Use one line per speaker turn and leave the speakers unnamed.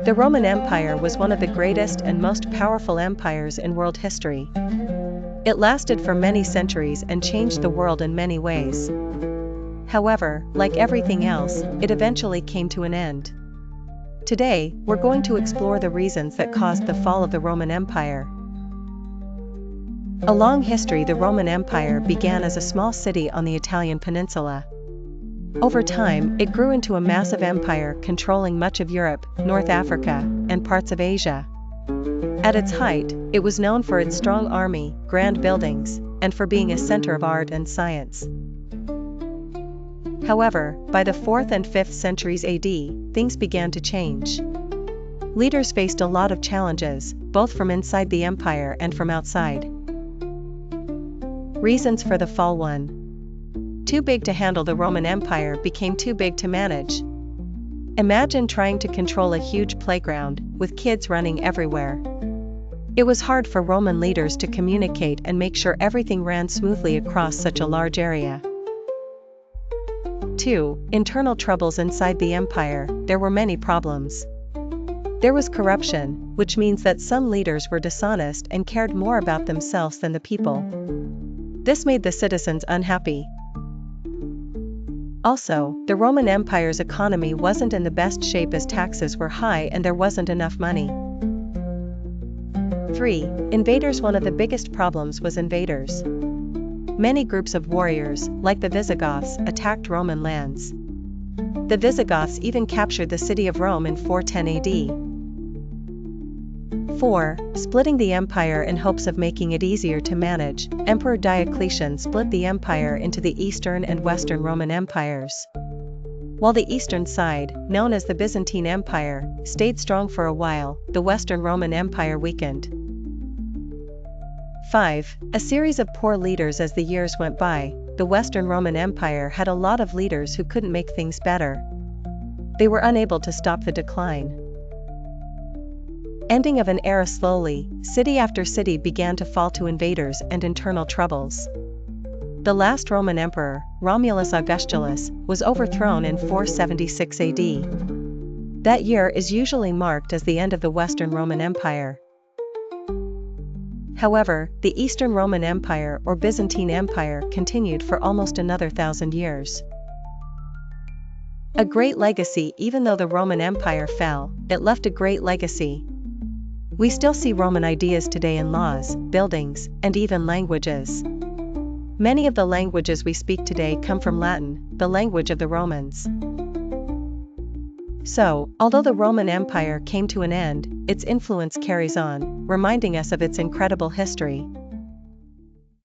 The Roman Empire was one of the greatest and most powerful empires in world history. It lasted for many centuries and changed the world in many ways. However, like everything else, it eventually came to an end. Today, we're going to explore the reasons that caused the fall of the Roman Empire. A long history. The Roman Empire began as a small city on the Italian peninsula. Over time, it grew into a massive empire controlling much of Europe, North Africa, and parts of Asia. At its height, it was known for its strong army, grand buildings, and for being a center of art and science. However, by the 4th and 5th centuries AD, things began to change. Leaders faced a lot of challenges, both from inside the empire and from outside. Reasons for the fall. 1. Too big to handle. The Roman Empire became too big to manage. Imagine trying to control a huge playground, with kids running everywhere. It was hard for Roman leaders to communicate and make sure everything ran smoothly across such a large area. 2. Internal troubles inside the empire. There were many problems. There was corruption, which means that some leaders were dishonest and cared more about themselves than the people. This made the citizens unhappy. Also, the Roman Empire's economy wasn't in the best shape as taxes were high and there wasn't enough money. 3. Invaders. One of the biggest problems was invaders. Many groups of warriors, like the Visigoths, attacked Roman lands. The Visigoths even captured the city of Rome in 410 AD. 4. Splitting the empire in hopes of making it easier to manage. Emperor Diocletian split the empire into the Eastern and Western Roman empires. While the eastern side, known as the Byzantine Empire, stayed strong for a while, the Western Roman Empire weakened. 5. A series of poor leaders. As the years went by, the Western Roman Empire had a lot of leaders who couldn't make things better. They were unable to stop the decline. Ending of an era. Slowly, city after city began to fall to invaders and internal troubles. The last Roman emperor, Romulus Augustulus, was overthrown in 476 AD. That year is usually marked as the end of the Western Roman Empire. However, the Eastern Roman Empire or Byzantine Empire continued for almost another 1,000 years. A great legacy. Even though the Roman Empire fell, it left a great legacy. We still see Roman ideas today in laws, buildings, and even languages. Many of the languages we speak today come from Latin, the language of the Romans. So, although the Roman Empire came to an end, its influence carries on, reminding us of its incredible history.